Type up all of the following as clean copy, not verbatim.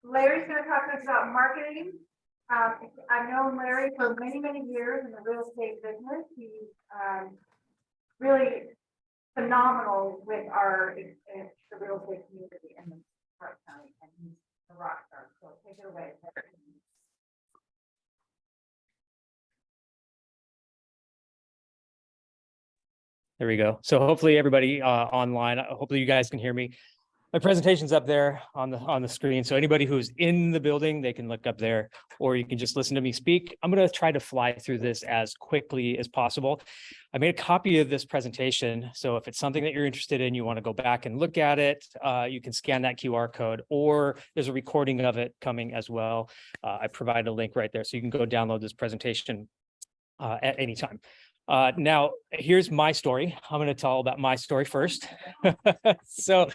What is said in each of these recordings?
Larry's going to talk to us about marketing. I've known Larry for many, many years in the real estate business. He's really phenomenal with the real estate community in the Park County, and he's a rock star. So take it away. There we go. So hopefully everybody online, hopefully you guys can hear me. My presentation's up there on the screen. So anybody who's in the building, they can look up there, or you can just listen to me speak. I'm going to try to fly through this as quickly as possible. I made a copy of this presentation. So if it's something that you're interested in, you want to go back and look at it, you can scan that QR code, or there's a recording of it coming as well. I provide a link right there, so you can go download this presentation at any time. Now, here's my story. I'm going to tell about my story first. So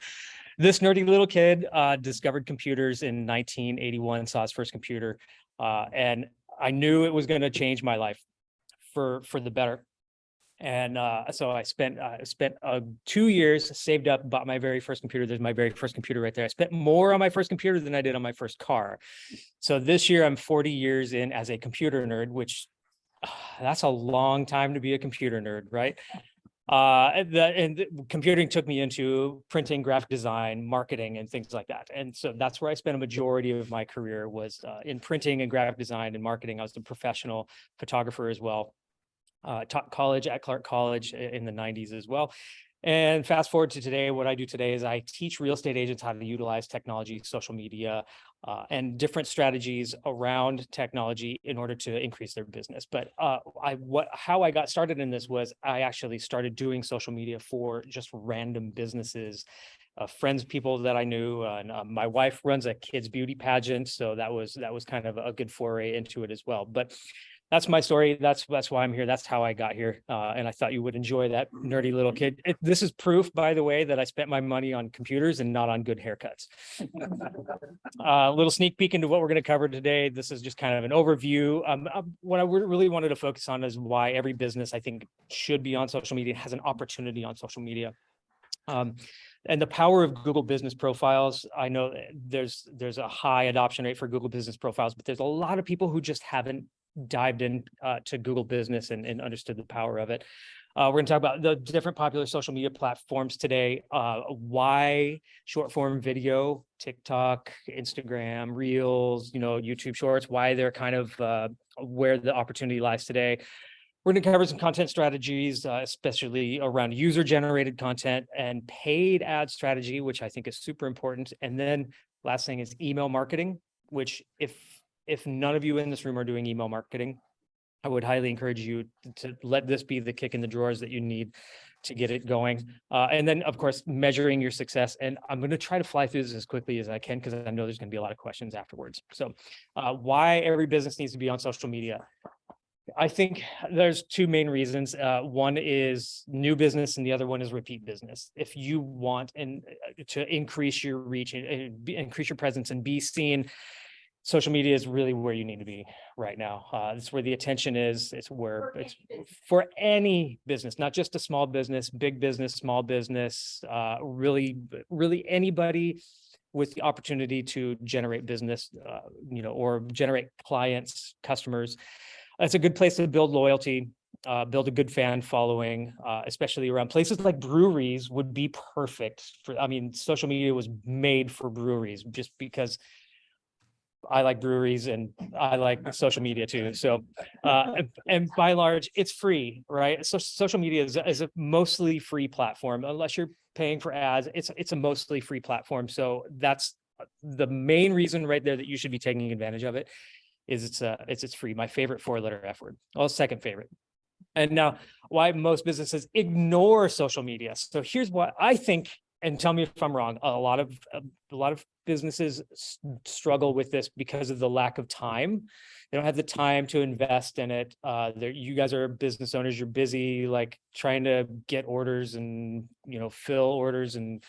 this nerdy little kid discovered computers in 1981, saw his first computer, and I knew it was going to change my life for the better. And so I spent 2 years, saved up, bought my very first computer. There's my very first computer right there. I spent more on my first computer than I did on my first car. So this year I'm 40 years in as a computer nerd, which that's a long time to be a computer nerd, right? And computing took me into printing, graphic design, marketing, and things like that. And so that's where I spent a majority of my career, was in printing and graphic design and marketing. I was a professional photographer as well. Taught college at Clark College in the 90s as well. And fast forward to today, what I do today is I teach real estate agents how to utilize technology, social media, and different strategies around technology in order to increase their business. But how I got started in this was I actually started doing social media for just random businesses, friends, people that I knew. And my wife runs a kids beauty pageant, so that was kind of a good foray into it as well. But that's my story. That's why I'm here. That's how I got here. And I thought you would enjoy that nerdy little kid. This is proof, by the way, that I spent my money on computers and not on good haircuts. A little sneak peek into what we're going to cover today. This is just kind of an overview. What I really wanted to focus on is why every business, I think, should be on social media, has an opportunity on social media. And the power of Google Business Profiles. I know there's a high adoption rate for Google Business Profiles, but there's a lot of people who just haven't dived in to Google Business and understood the power of it. We're going to talk about the different popular social media platforms today, why short form video, TikTok, Instagram, Reels, YouTube Shorts, why they're kind of where the opportunity lies today. We're going to cover some content strategies, especially around user-generated content and paid ad strategy, which I think is super important. And then last thing is email marketing, which if none of you in this room are doing email marketing, I would highly encourage you to let this be the kick in the drawers that you need to get it going. And then, of course, measuring your success. And I'm going to try to fly through this as quickly as I can, because I know there's going to be a lot of questions afterwards. So why every business needs to be on social media. I think there's two main reasons. One is new business and the other one is repeat business. If you want to increase your reach and increase your presence and be seen, social media is really where you need to be right now. It's where the attention is. It's where it's for any business, not just a small business, big business, small business, really anybody with the opportunity to generate business, or generate clients, customers. It's a good place to build loyalty, build a good fan following, especially around places like breweries would be perfect for. Social media was made for breweries, just because I like breweries and I like social media too. So, and by and large, it's free, right? So social media is a mostly free platform, unless you're paying for ads. It's a mostly free platform. So that's the main reason right there that you should be taking advantage of it. It's free. My favorite 4-letter F word. Well, second favorite. And now, why most businesses ignore social media. So here's what I think, and tell me if I'm wrong. A lot of businesses struggle with this because of the lack of time. They don't have the time to invest in it. You guys are business owners. You're busy, like trying to get orders and fill orders and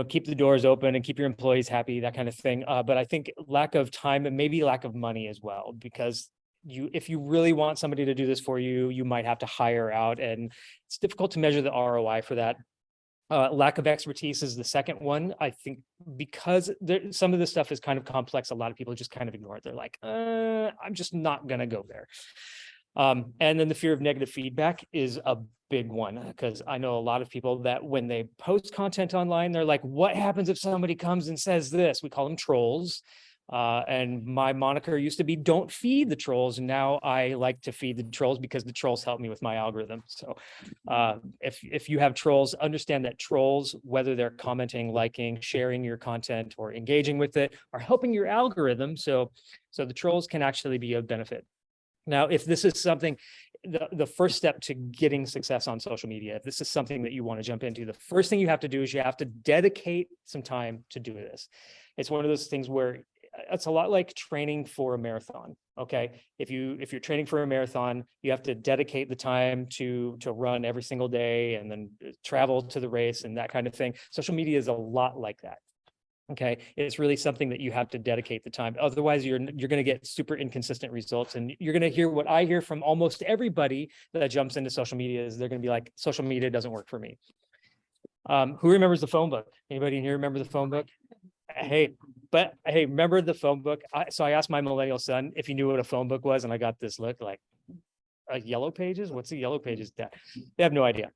keep the doors open and keep your employees happy, that kind of thing. But I think lack of time and maybe lack of money as well, because if you really want somebody to do this for you, you might have to hire out, and it's difficult to measure the ROI for that. Lack of expertise is the second one. I think because some of this stuff is kind of complex, a lot of people just kind of ignore it. They're like, I'm just not going to go there. And then the fear of negative feedback is a big one, because I know a lot of people that when they post content online, they're like, what happens if somebody comes and says this? We call them trolls. And my moniker used to be don't feed the trolls. And now I like to feed the trolls because the trolls help me with my algorithm. So if you have trolls, understand that trolls, whether they're commenting, liking, sharing your content, or engaging with it, are helping your algorithm. So the trolls can actually be a benefit. Now, if this is something, the first step to getting success on social media, if this is something that you want to jump into, the first thing you have to do is you have to dedicate some time to do this. It's one of those things where it's a lot like training for a marathon. Okay. If you're training for a marathon, you have to dedicate the time to run every single day and then travel to the race and that kind of thing. Social media is a lot like that. Okay. It's really something that you have to dedicate the time. Otherwise, you're going to get super inconsistent results. And you're going to hear what I hear from almost everybody that jumps into social media is they're going to be like, social media doesn't work for me. Who remembers the phone book? Anybody in here remember the phone book? Hey, remember the phone book? So I asked my millennial son if he knew what a phone book was, and I got this look like, Yellow Pages? What's the Yellow Pages? They have no idea.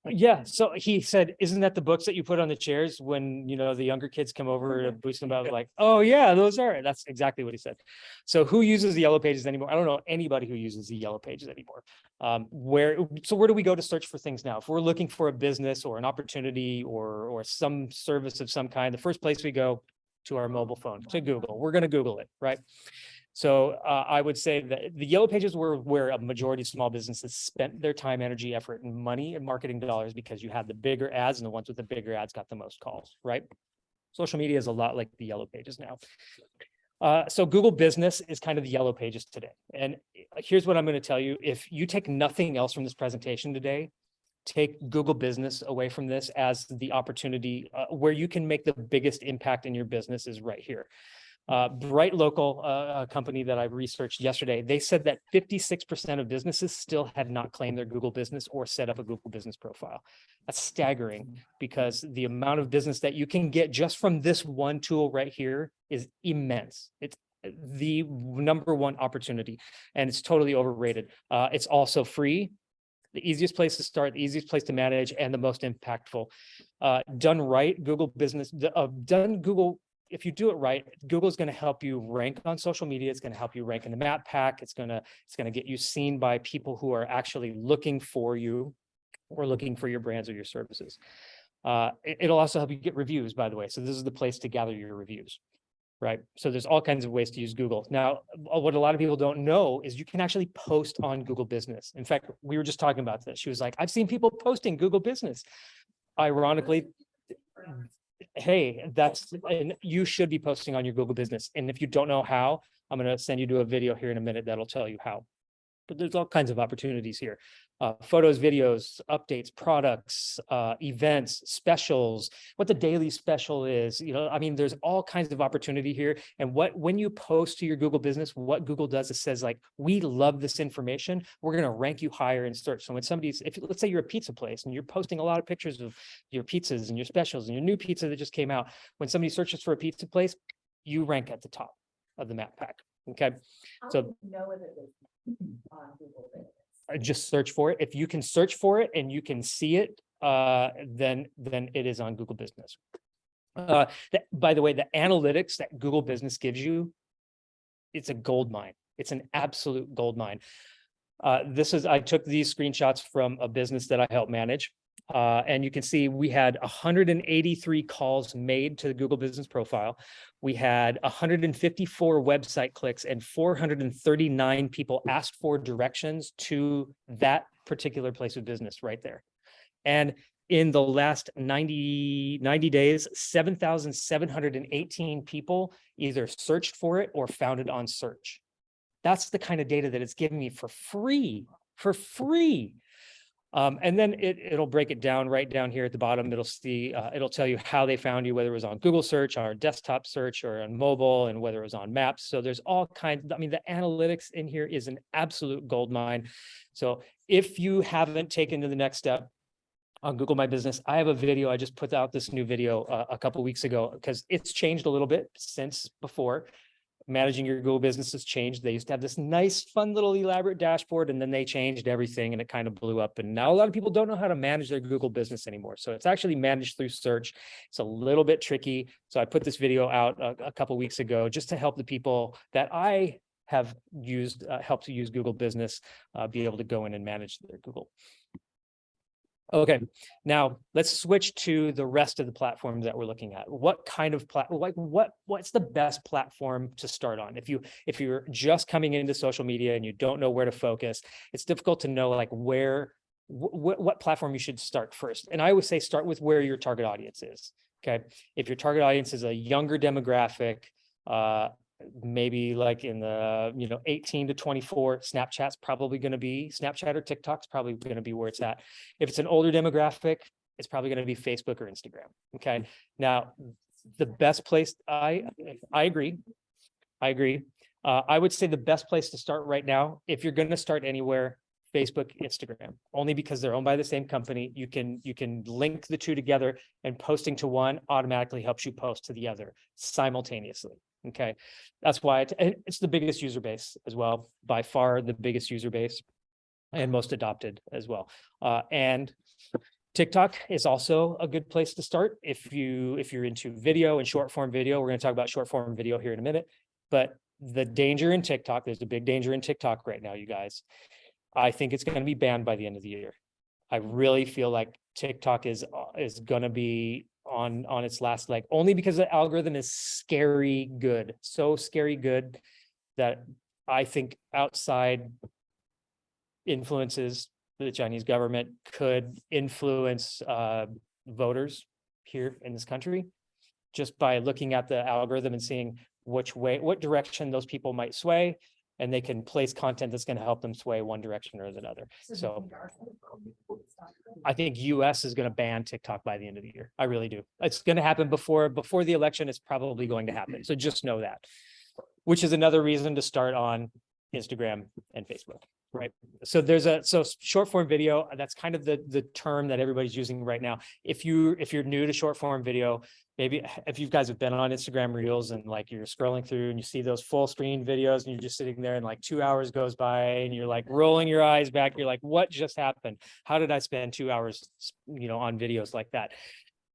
Yeah, so he said, isn't that the books that you put on the chairs when, the younger kids come over to boost them up? Like, oh yeah, those are. That's exactly what he said. So who uses the Yellow Pages anymore? I don't know anybody who uses the Yellow Pages anymore. Where do we go to search for things now? If we're looking for a business or an opportunity or some service of some kind, the first place we go to our mobile phone, to Google. We're going to Google it, right? So I would say that the Yellow Pages were where a majority of small businesses spent their time, energy, effort, and money and marketing dollars, because you had the bigger ads, and the ones with the bigger ads got the most calls, right? Social media is a lot like the Yellow Pages now. So Google Business is kind of the Yellow Pages today. And here's what I'm going to tell you. If you take nothing else from this presentation today, take Google Business away from this as the opportunity where you can make the biggest impact in your business is right here. Bright Local, company that I researched yesterday, they said that 56% of businesses still had not claimed their Google Business or set up a Google Business profile. That's staggering, because the amount of business that you can get just from this one tool right here is immense. It's the number one opportunity, and it's totally overrated. It's also free. The easiest place to start, the easiest place to manage, and the most impactful. Done right, Google Business, if you do it right, Google's going to help you rank on social media. It's going to help you rank in the map pack. It's going to get you seen by people who are actually looking for you or looking for your brands or your services. It'll also help you get reviews, by the way. So this is the place to gather your reviews, right? So there's all kinds of ways to use Google. Now, what a lot of people don't know is you can actually post on Google Business. In fact, we were just talking about this. She was like, I've seen people posting Google Business. Ironically, hey, and you should be posting on your Google Business. And if you don't know how, I'm going to send you to a video here in a minute that'll tell you how. But there's all kinds of opportunities here. Photos, videos, updates, products, events, specials, what the daily special is. There's all kinds of opportunity here. And when you post to your Google Business, what Google does is says, like, we love this information. We're going to rank you higher in search. So when let's say you're a pizza place and you're posting a lot of pictures of your pizzas and your specials and your new pizza that just came out, when somebody searches for a pizza place, you rank at the top of the map pack. Okay. So on Google Business. Just search for it. If you can search for it and you can see it, then it is on Google Business. By the way, the analytics that Google Business gives you, it's a gold mine. It's an absolute gold mine. I took these screenshots from a business that I help manage. And you can see we had 183 calls made to the Google Business profile. We had 154 website clicks and 439 people asked for directions to that particular place of business right there. And in the last 90 days, 7,718 people either searched for it or found it on search. That's the kind of data that it's giving me for free. And then it'll break it down right down here at the bottom. It'll tell you how they found you, whether it was on Google search, or desktop search, or on mobile, and whether it was on maps. So there's all kinds. The analytics in here is an absolute gold mine. So if you haven't taken to the next step, on Google My Business. I have a video. I just put out this new video a couple weeks ago because it's changed a little bit since before. Managing your Google business has changed. They used to have this nice, fun little elaborate dashboard, and then they changed everything and it kind of blew up. And now a lot of people don't know how to manage their Google business anymore. So it's actually managed through search. It's a little bit tricky. So I put this video out a couple weeks ago just to help the people that I have used, helped to use Google Business, be able to go in and manage their Google. Okay, now let's switch to the rest of the platforms that we're looking at. What kind of what's the best platform to start on? If you're just coming into social media and you don't know where to focus, it's difficult to know like what platform you should start first. And I always say start with where your target audience is. Okay, if your target audience is a younger demographic, maybe like in the 18 to 24, Snapchat or TikTok's probably going to be where it's at. If it's an older demographic, it's probably going to be Facebook or Instagram. Okay, now the best place, I agree. I would say the best place to start right now, if you're going to start anywhere, Facebook, Instagram, only because they're owned by the same company. You can link the two together, and posting to one automatically helps you post to the other simultaneously. Okay, that's why it's the biggest user base as well, by far the biggest user base and most adopted as well. And TikTok is also a good place to start if you're into video and short form video. We're going to talk about short form video here in a minute, but the danger in TikTok, there's a big danger in TikTok right now, you guys. I think it's going to be banned by the end of the year. I really feel like TikTok is going to be on its last leg, only because the algorithm is scary good, so scary good that I think outside influences, the Chinese government could influence voters here in this country just by looking at the algorithm and seeing what direction those people might sway, and they can place content that's going to help them sway one direction or another. So I think US is going to ban TikTok by the end of the year. I really do. It's going to happen before the election. It's probably going to happen. So just know that, which is another reason to start on Instagram and Facebook, right? So so short form video, that's kind of the term that everybody's using right now. If you're new to short form video, maybe if you guys have been on Instagram Reels and like you're scrolling through and you see those full screen videos and you're just sitting there and like 2 hours goes by and you're like rolling your eyes back, you're like, what just happened? How did I spend 2 hours, on videos like that?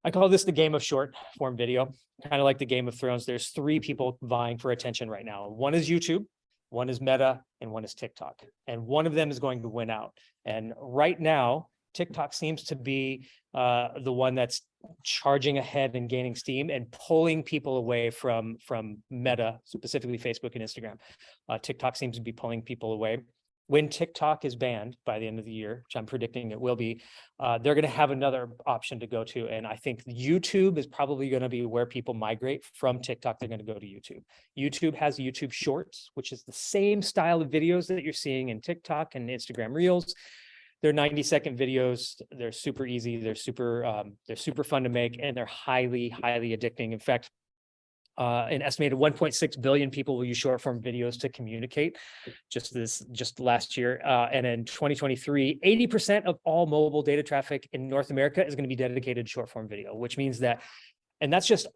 I call this the game of short form video, kind of like the Game of Thrones. There's 3 people vying for attention right now. One is YouTube, one is Meta, and one is TikTok. And one of them is going to win out. And right now, TikTok seems to be the one that's charging ahead and gaining steam and pulling people away from Meta, specifically Facebook and Instagram. TikTok seems to be pulling people away. When TikTok is banned by the end of the year, which I'm predicting it will be, they're going to have another option to go to. And I think YouTube is probably going to be where people migrate from TikTok. They're going to go to YouTube. YouTube has YouTube Shorts, which is the same style of videos that you're seeing in TikTok and Instagram Reels. They're 90-second videos. They're super easy. They're super fun to make, and they're highly, highly addicting. In fact, an estimated 1.6 billion people will use short form videos to communicate just last year. And in 2023, 80% of all mobile data traffic in North America is going to be dedicated to short form video, which means that, and that's just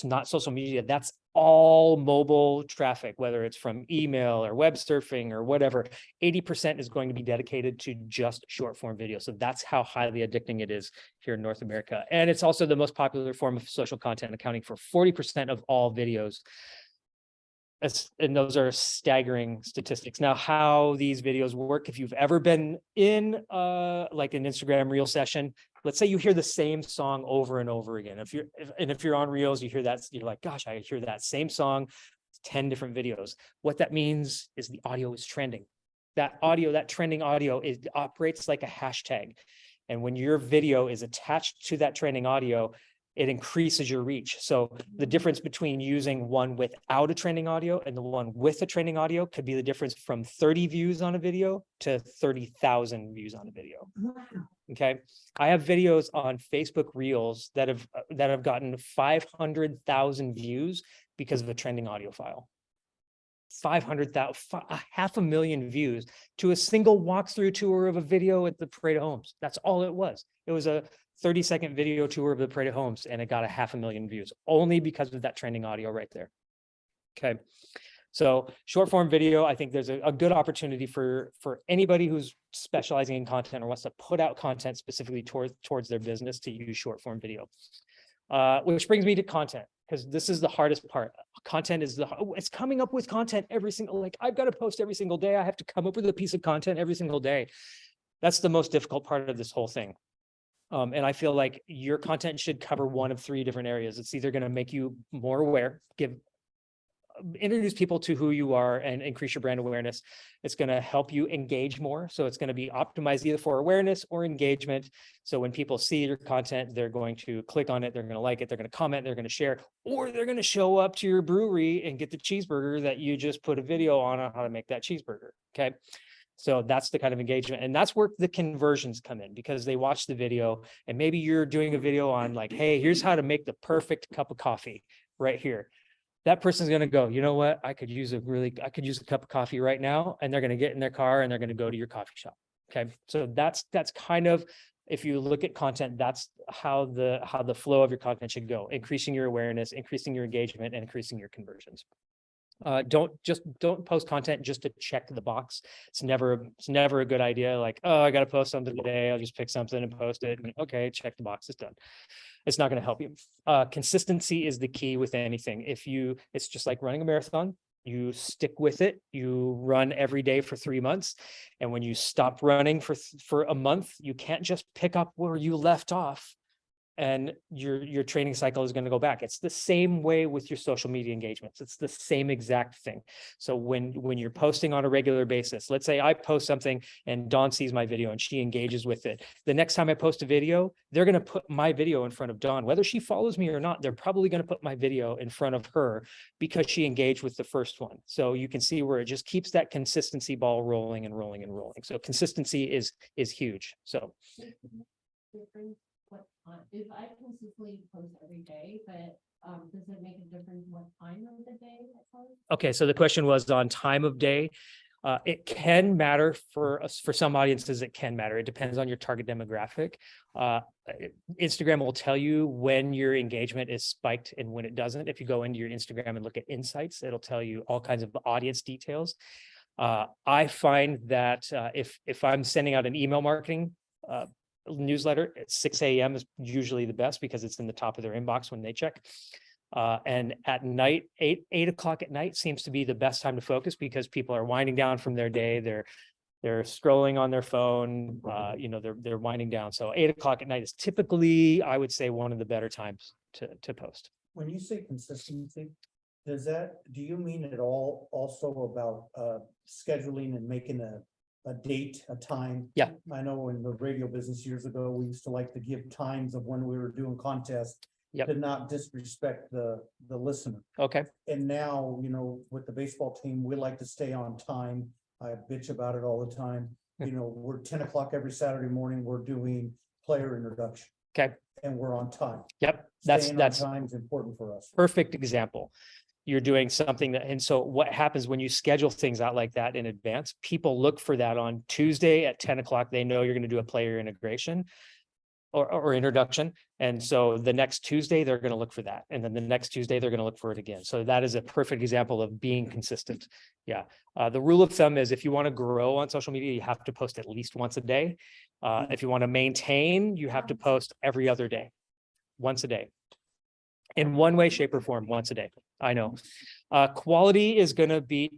not social media. That's all mobile traffic, whether it's from email or web surfing or whatever. 80% is going to be dedicated to just short form video. So that's how highly addicting it is here in North America. And it's also the most popular form of social content, accounting for 40% of all videos. And those are staggering statistics. Now, how these videos work, if you've ever been in like an Instagram Reel session, let's say you hear the same song over and over again. If you're on Reels, you hear that, you're like, gosh, I hear that same song, 10 different videos. What that means is the audio is trending. That trending audio, it operates like a hashtag. And when your video is attached to that trending audio, it increases your reach. So the difference between using one without a trending audio and the one with a trending audio could be the difference from 30 views on a video to 30,000 views on a video. Okay. I have videos on Facebook Reels that have gotten 500,000 views because of a trending audio file. 500,000, 500,000 views to a single walkthrough tour of a video at the Parade of Homes. That's all it was. It was a 30-second video tour of the Parade of Homes, and it got 500,000 views only because of that trending audio right there. Okay. So short form video, I think there's a good opportunity for anybody who's specializing in content or wants to put out content specifically towards their business to use short form video. Which brings me to content, because this is the hardest part. Content is it's coming up with content every single, like I've got to post every single day. I have to come up with a piece of content every single day. That's the most difficult part of this whole thing. And I feel like your content should cover one of 3 different areas. It's either going to make you more aware, introduce people to who you are and increase your brand awareness. It's going to help you engage more. So it's going to be optimized either for awareness or engagement. So when people see your content, they're going to click on it, they're going to like it, they're going to comment, they're going to share, or they're going to show up to your brewery and get the cheeseburger that you just put a video on how to make that cheeseburger. Okay. So that's the kind of engagement, and that's where the conversions come in, because they watch the video, and maybe you're doing a video on like, hey, here's how to make the perfect cup of coffee right here. That person's going to go, you know what? I could use a cup of coffee right now. And they're going to get in their car and they're going to go to your coffee shop. Okay. So that's kind of, if you look at content, that's how the flow of your content should go, increasing your awareness, increasing your engagement, and increasing your conversions. Don't post content just to check the box. It's never a good idea. Like, oh, I got to post something today. I'll just pick something and post it. And okay, check the box. It's done. It's not going to help you. Consistency is the key with anything. It's just like running a marathon. You stick with it. You run every day for 3 months. And when you stop running for a month, you can't just pick up where you left off, and your training cycle is going to go back. It's the same way with your social media engagements. It's the same exact thing. So when you're posting on a regular basis, let's say I post something and Dawn sees my video and she engages with it. The next time I post a video, they're going to put my video in front of Dawn. Whether she follows me or not, they're probably going to put my video in front of her because she engaged with the first one. So you can see where it just keeps that consistency ball rolling and rolling and rolling. So consistency is huge. So if I consistently post every day, but does it make a difference what time of the day I post? Okay, so the question was on time of day. It can matter for some audiences. It can matter. It depends on your target demographic. Instagram will tell you when your engagement is spiked and when it doesn't. If you go into your Instagram and look at insights, it'll tell you all kinds of audience details. I find that if I'm sending out an email marketing newsletter at 6 a.m. is usually the best, because it's in the top of their inbox when they check. And at night, 8 o'clock at night seems to be the best time to focus, because people are winding down from their day. They're scrolling on their phone. They're winding down. So 8 o'clock at night is typically, I would say, one of the better times to post. When you say consistency, do you mean it all also about scheduling and making a date, a time? Yeah. I know in the radio business years ago, we used to like to give times of when we were doing contests. Yep. To not disrespect the listener. Okay. And now, with the baseball team, we like to stay on time. I bitch about it all the time. We're 10 o'clock every Saturday morning, we're doing player introduction. Okay. And we're on time. Yep. Staying That's on time is important for us. perfect example. You're doing something and so what happens when you schedule things out like that in advance, people look for that on Tuesday at 10 o'clock. They know you're going to do a player integration or introduction. And so the next Tuesday, they're going to look for that. And then the next Tuesday, they're going to look for it again. So that is a perfect example of being consistent. Yeah. The rule of thumb is if you want to grow on social media, you have to post at least once a day. If you want to maintain, you have to post every other day, once a day. In one way, shape, or form, once a day. I know. Quality is going to beat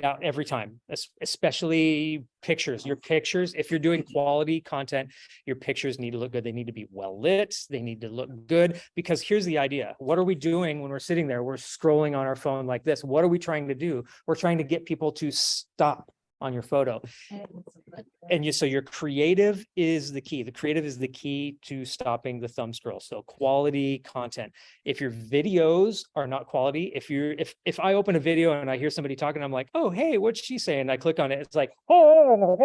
out every time, especially pictures. Your pictures, if you're doing quality content, your pictures need to look good. They need to be well lit. They need to look good, because here's the idea. What are we doing when we're sitting there? We're scrolling on our phone like this. What are we trying to do? We're trying to get people to stop on your photo. And so your creative is the key. The creative is the key to stopping the thumb scroll. So quality content. If your videos are not quality, if I open a video and I hear somebody talking, I'm like, oh, hey, what's she saying? I click on it. It's like, oh,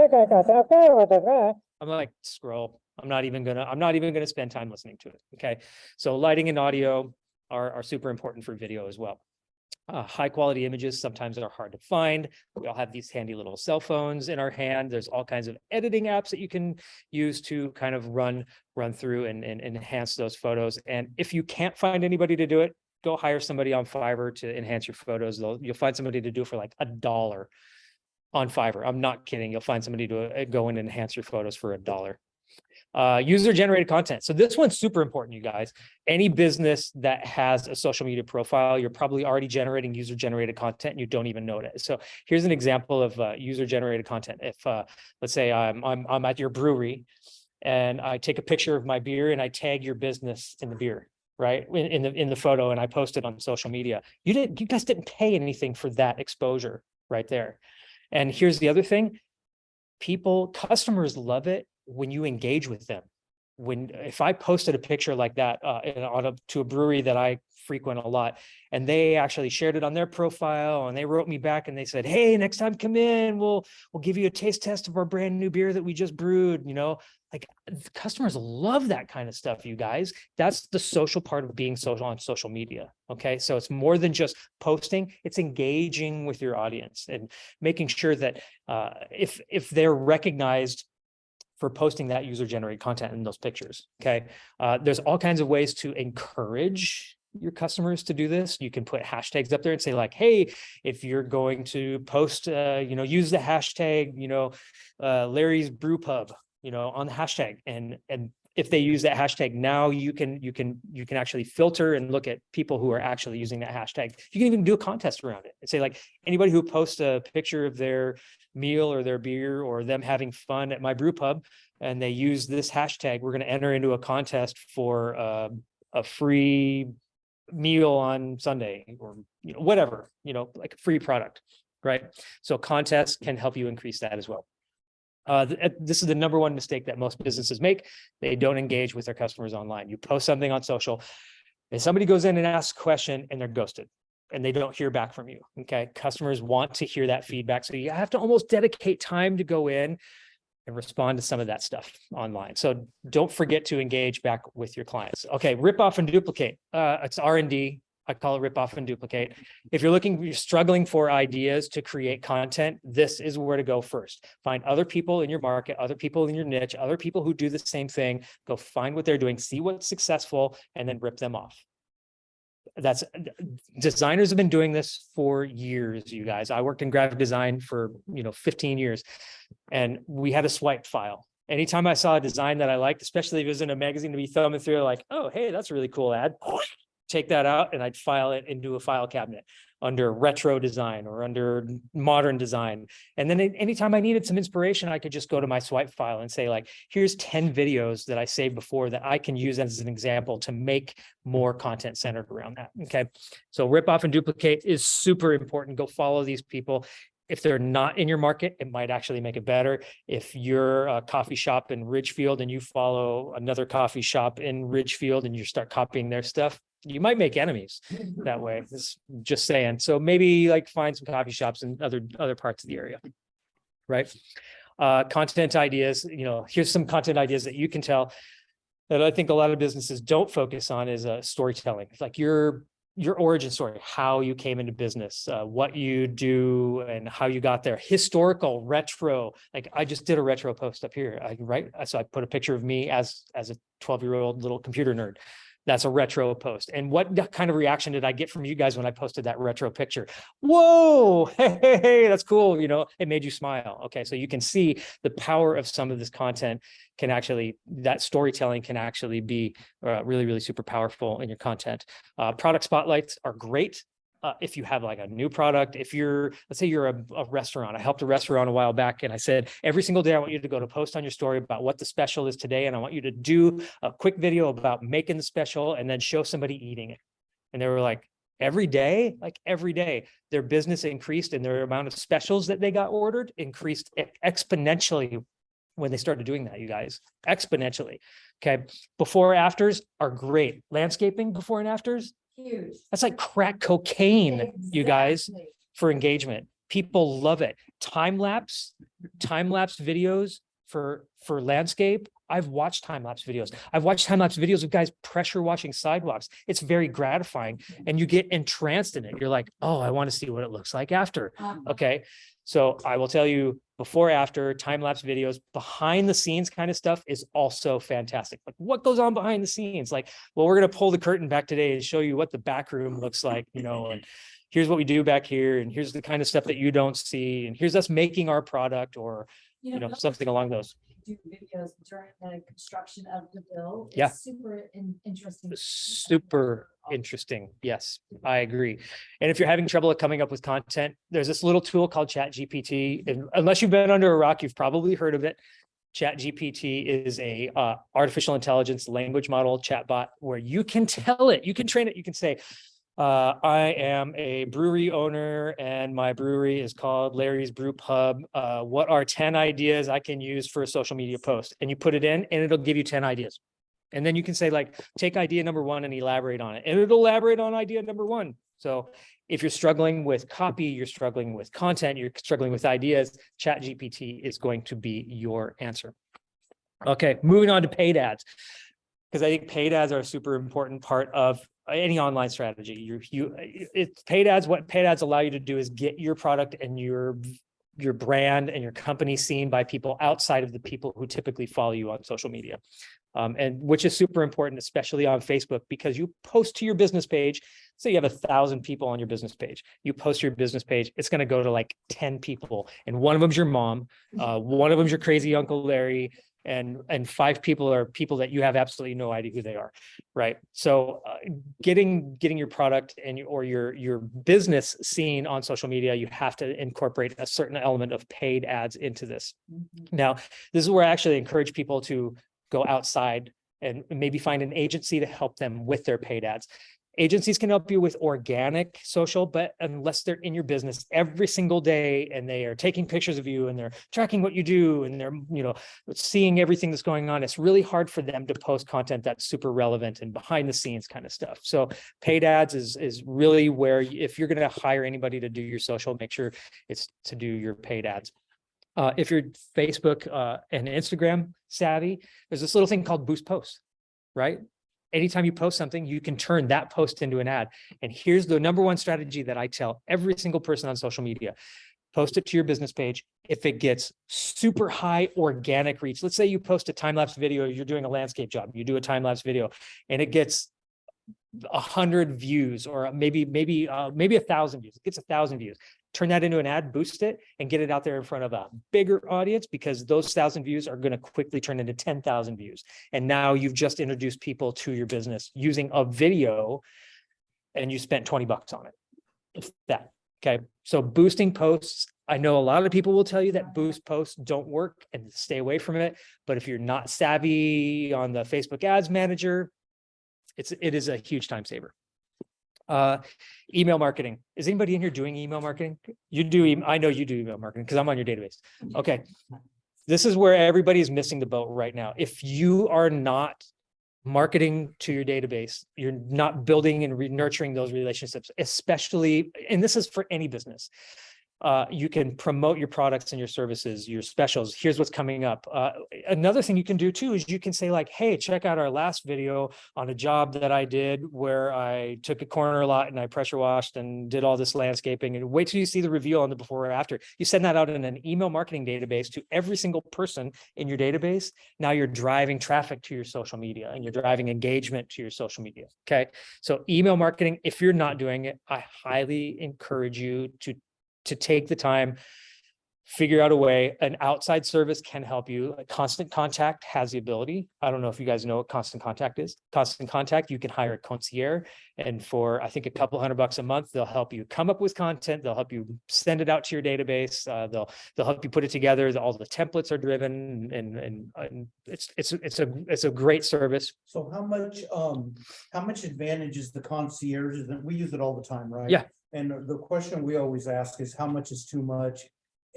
I'm like, scroll. I'm not even gonna spend time listening to it. Okay. So lighting and audio are super important for video as well. High quality images sometimes are hard to find. We all have these handy little cell phones in our hand. There's all kinds of editing apps that you can use to kind of run through and enhance those photos. And if you can't find anybody to do it, go hire somebody on Fiverr to enhance your photos. You'll find somebody to do it for like $1 on Fiverr. I'm not kidding. You'll find somebody to go in and enhance your photos for $1. User generated content. So this one's super important, you guys. Any business that has a social media profile, you're probably already generating user generated content and you don't even know it. So here's an example of user generated content. If let's say I'm at your brewery and I take a picture of my beer and I tag your business in the beer, right? In the photo, and I post it on social media. You guys didn't pay anything for that exposure right there. And here's the other thing. Customers love it when you engage with them. If I posted a picture like that to a brewery that I frequent a lot, and they actually shared it on their profile and they wrote me back and they said, hey, next time come in, we'll give you a taste test of our brand new beer that we just brewed, like customers love that kind of stuff, you guys. That's the social part of being social on social media. Okay. So it's more than just posting, it's engaging with your audience and making sure that if they're recognized for posting that user generated content in those pictures. Okay. There's all kinds of ways to encourage your customers to do this. You can put hashtags up there and say like, hey, if you're going to post, use the hashtag, Larry's Brew Pub, on the hashtag. And if they use that hashtag, now you can actually filter and look at people who are actually using that hashtag. You can even do a contest around it and say like, anybody who posts a picture of their meal or their beer or them having fun at my brew pub and they use this hashtag, we're going to enter into a contest for a free meal on Sunday or whatever, like a free product, right? So contests can help you increase that as well. This is the number one mistake that most businesses make. They don't engage with their customers online. You post something on social and somebody goes in and asks a question and they're ghosted and they don't hear back from you. Okay. Customers want to hear that feedback. So you have to almost dedicate time to go in and respond to some of that stuff online. So don't forget to engage back with your clients. Okay. Rip off and duplicate. It's R&D. I call it rip off and duplicate. If you're struggling for ideas to create content, this is where to go first. Find other people in your market, other people in your niche, other people who do the same thing. Go find what they're doing, see what's successful, and then rip them off. Designers have been doing this for years, you guys. I worked in graphic design for 15 years, and we had a swipe file. Anytime I saw a design that I liked, especially if it was in a magazine, to be thumbing through, like, oh, hey, that's a really cool ad. Take that out and I'd file it into a file cabinet under retro design or under modern design. And then anytime I needed some inspiration, I could just go to my swipe file and say like, here's 10 videos that I saved before that I can use as an example to make more content centered around that. Okay. So rip off and duplicate is super important. Go follow these people. If they're not in your market, it might actually make it better. If you're a coffee shop in Ridgefield and you follow another coffee shop in Ridgefield and you start copying their stuff, you might make enemies that way. Just saying. So maybe like find some coffee shops in other parts of the area, right? Content ideas, here's some content ideas that you can tell that I think a lot of businesses don't focus on is storytelling. Like your origin story, how you came into business, what you do and how you got there. Historical, retro, like I just did a retro post up here, right? So I put a picture of me as a 12-year-old little computer nerd. That's a retro post. And what kind of reaction did I get from you guys when I posted that retro picture? Whoa, hey, that's cool. It made you smile. Okay. So you can see the power of some of this content that storytelling can actually be really, really super powerful in your content. Product spotlights are great. If you have like a new product, let's say you're a restaurant. I helped a restaurant a while back and I said, every single day, I want you to go to post on your story about what the special is today. And I want you to do a quick video about making the special and then show somebody eating it. And they were like, every day, their business increased and their amount of specials that they got ordered increased exponentially when they started doing that, you guys, exponentially. Okay. Before afters are great. Landscaping before and afters. Huge. That's like crack cocaine, you guys, Exactly. for engagement. People love it. Time lapse videos for landscape I've watched time-lapse videos. I've watched time-lapse videos of guys pressure washing sidewalks. It's very gratifying and you get entranced in it. You're like, oh, I want to see what it looks like after. Okay. So I will tell you before, after time-lapse videos, behind the scenes kind of stuff is also fantastic. Like what goes on behind the scenes? Like, well, we're going to pull the curtain back today and show you what the back room looks like, you know, and here's what we do back here. And here's the kind of stuff that you don't see. And here's us making our product, or, you know, something along those. Do videos during the construction of the bill. Yeah. It's super interesting. Super interesting. Yes, I agree. And if you're having trouble coming up with content, there's this little tool called Chat GPT. And unless you've been under a rock, you've probably heard of it. Chat GPT is a artificial intelligence language model chatbot where you can tell it, you can train it, you can say, I am a brewery owner and my brewery is called Larry's Brew Pub. What are 10 ideas I can use for a social media post? And you put it in and it'll give you 10 ideas. And then you can say, like, take idea number 1 and elaborate on it. And it'll elaborate on idea number 1. So if you're struggling with copy, you're struggling with content, you're struggling with ideas, Chat GPT is going to be your answer. Okay, moving on to paid ads, because I think paid ads are a super important part of any online strategy. It's paid ads. What paid ads allow you to do is get your product and your brand and your company seen by people outside of the people who typically follow you on social media. And which is super important, especially on Facebook, because you post to your business page. So you have 1,000 people on your business page. You post your business page, it's going to go to like 10 people. And one of them's your mom. One of them's your crazy Uncle Larry. And 5 people are people that you have absolutely no idea who they are, right? So getting your product and your business seen on social media, you have to incorporate a certain element of paid ads into this. Now, this is where I actually encourage people to go outside and maybe find an agency to help them with their paid ads. Agencies can help you with organic social, but unless they're in your business every single day and they are taking pictures of you and they're tracking what you do and they're, you know, seeing everything that's going on, it's really hard for them to post content that's super relevant and behind the scenes kind of stuff. So paid ads is really where, if you're going to hire anybody to do your social, make sure it's to do your paid ads. If you're Facebook and Instagram savvy, there's this little thing called Boost Posts, right? Anytime you post something, you can turn that post into an ad. And here's the number 1 strategy that I tell every single person on social media. Post it to your business page. If it gets super high organic reach, let's say you post a time-lapse video, you're doing a landscape job, you do a time-lapse video, and it gets 100 views, or maybe 1,000 views. It gets 1,000 views. Turn that into an ad, boost it, and get it out there in front of a bigger audience, because those 1,000 views are going to quickly turn into 10,000 views. And now you've just introduced people to your business using a video, and you spent $20 on it. If that. Okay. So boosting posts. I know a lot of people will tell you that boost posts don't work and stay away from it. But if you're not savvy on the Facebook Ads Manager, it is a huge time saver. Email marketing. Is anybody in here doing email marketing? You do. I know you do email marketing because I'm on your database. Okay. This is where everybody is missing the boat right now. If you are not marketing to your database, you're not building and nurturing those relationships, especially, and this is for any business. You can promote your products and your services, your specials. Here's what's coming up. Another thing you can do too is you can say like, hey, check out our last video on a job that I did where I took a corner lot and I pressure washed and did all this landscaping, and wait till you see the review on the before or after. You send that out in an email marketing database to every single person in your database. Now you're driving traffic to your social media and you're driving engagement to your social media. Okay. So email marketing, if you're not doing it, I highly encourage you to take the time, figure out a way. An outside service can help you. Constant Contact has the ability. I don't know if you guys know what Constant Contact is. Constant Contact, you can hire a concierge, and for I think a couple $100 a month, they'll help you come up with content. They'll help you send it out to your database. They'll help you put it together. All the templates are driven, and it's a great service. So how much advantage is the concierge? We use it all the time, right? Yeah. And the question we always ask is how much is too much?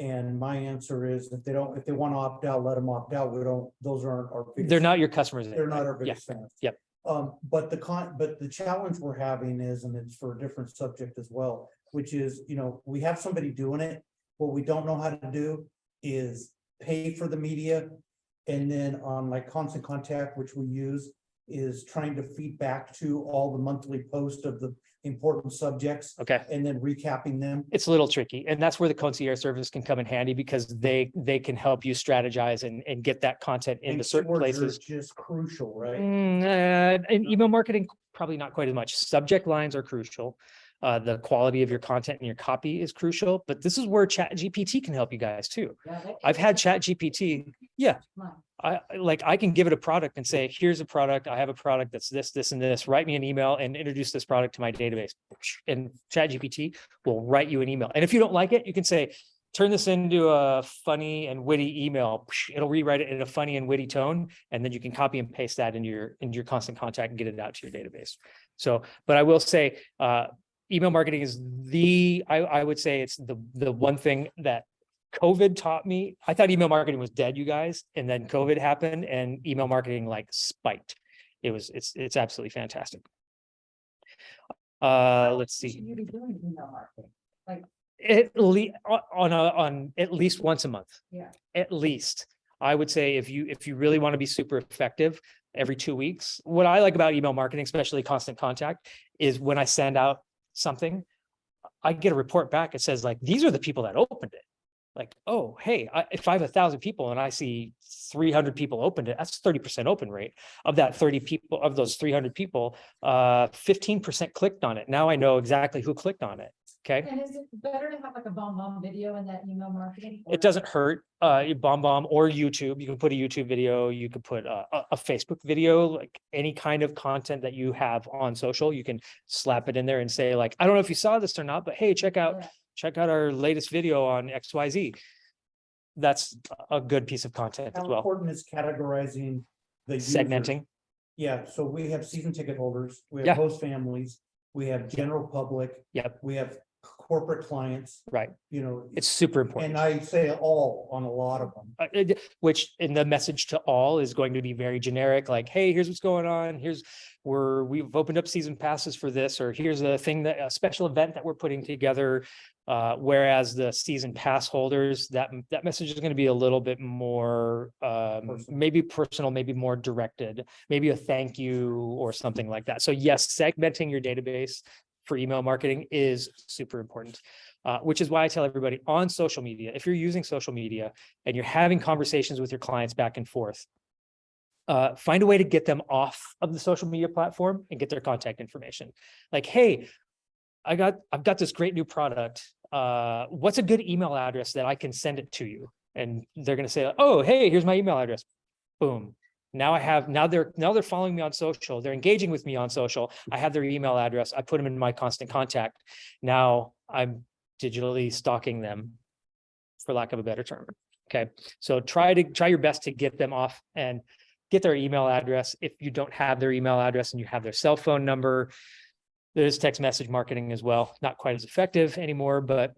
And my answer is if they want to opt out, let them opt out. Those aren't our biggest. They're not your customers. They're not our biggest fans. Yep. But the challenge we're having is, and it's for a different subject as well, which is, we have somebody doing it. What we don't know how to do is pay for the media And then on like Constant Contact, which we use, is trying to feed back to all the monthly posts of the important subjects Okay. and then recapping them. It's a little tricky, and that's where the concierge service can come in handy because they can help you strategize and get that content into And certain keywords are places. just crucial, right? In email marketing, probably not quite as much. Subject lines are crucial. The quality of your content and your copy is crucial, but this is where Chat GPT can help you guys too. I've had Chat GPT. Yeah. I can give it a product and say, here's a product. I have a product that's this, this, and this. Write me an email and introduce this product to my database. And Chat GPT will write you an email. And if you don't like it, you can say, turn this into a funny and witty email. It'll rewrite it in a funny and witty tone. And then you can copy and paste that into your Constant Contact and get it out to your database. So, but I will say, email marketing is I would say it's the one thing that COVID taught me. I thought email marketing was dead, you guys, and then COVID happened and email marketing like spiked. It's absolutely fantastic. Let's see. Should you be doing email marketing? Like, On at least once a month. Yeah. At least. I would say if you really want to be super effective, every 2 weeks. What I like about email marketing, especially Constant Contact, is when I send out something, I get a report back. It says like, these are the people that opened it. Like, oh, hey, if I have 1,000 people and I see 300 people opened it, that's 30% open rate. Of that 30 people, of those 300 people, 15% clicked on it. Now I know exactly who clicked on it. Okay. and is it better to have like a bomb video in that email marketing? It doesn't hurt, bomb or YouTube. You can put a YouTube video, you could put a Facebook video, like any kind of content that you have on social, you can slap it in there and say like, I don't know if you saw this or not, but hey, check out our latest video on XYZ. That's a good piece of content How as well. important is categorizing the users? Segmenting. Yeah, so we have season ticket holders, we Yeah. have host families, we have general public. Yep. We have corporate clients, Right. you know. It's super important. And I say all on a lot of them. Which in the message to all is going to be very generic, like, hey, here's what's going on. We've opened up season passes for this, or here's a special event that we're putting together. Whereas the season pass holders, that message is going to be a little bit more, maybe personal, maybe more directed, maybe a thank you or something like that. So yes, segmenting your database for email marketing is super important. Which is why I tell everybody on social media, if you're using social media and you're having conversations with your clients back and forth, find a way to get them off of the social media platform and get their contact information. Like, hey, I've got this great new product. What's a good email address that I can send it to you? And they're going to say, oh, hey, here's my email address. Boom. Now they're following me on social. They're engaging with me on social. I have their email address. I put them in my Constant Contact. Now I'm digitally stalking them, for lack of a better term. Okay. So try your best to get them off and get their email address. If you don't have their email address and you have their cell phone number, there's text message marketing as well. Not quite as effective anymore, but